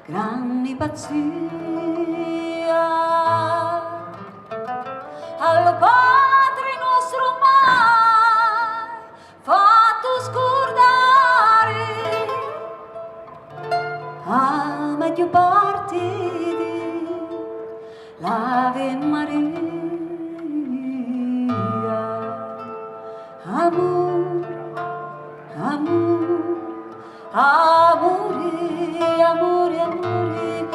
grandi pazzia. Allo Padre nostro mai fatto scordare a meglio parte di l'Ave Maria. Amore, amore, amore, amore, amore, amore,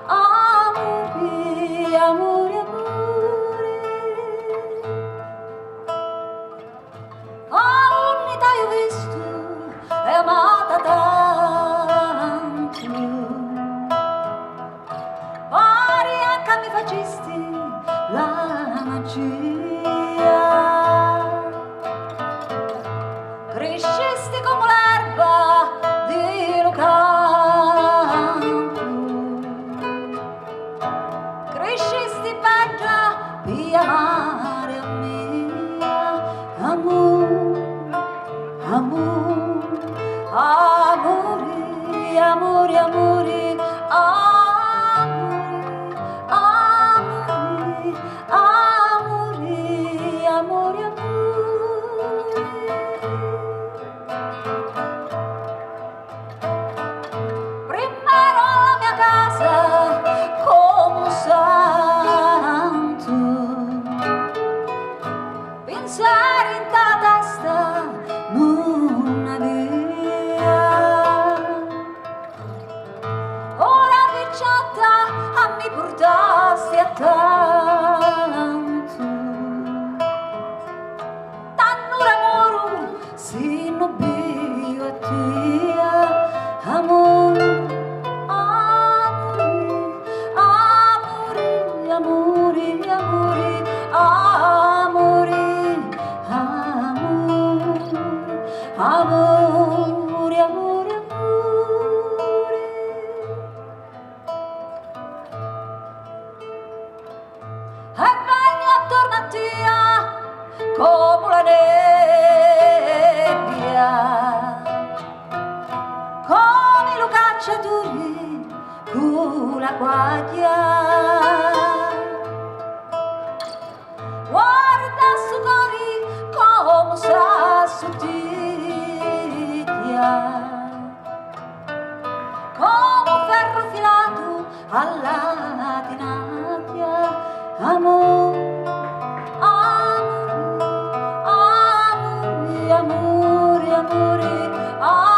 amore, amore, amore. Ogni t'hai visto e amata tanto, pari anche mi facesti la magia. Crescesti come l'erba di campo, crescesti bella per amare a me. Amore, amore, amore, amore, amore, amore, amore, amore, amore. Primero la mia casa come un santo, pensare in ta testa non aveva. Ora picciata a mi portasti a tanto, t'annura moro si non bio a te. Amore, amore, amore, amore, amore, amore, amore, amore, amore. E vengo attorno a te come la nebbia, come lo cacciatore con la guaglia. Guarda su cori come sa sottiglia, come un ferro filato alla tinaglia. Amore, amore, amore, amore, amore, amore.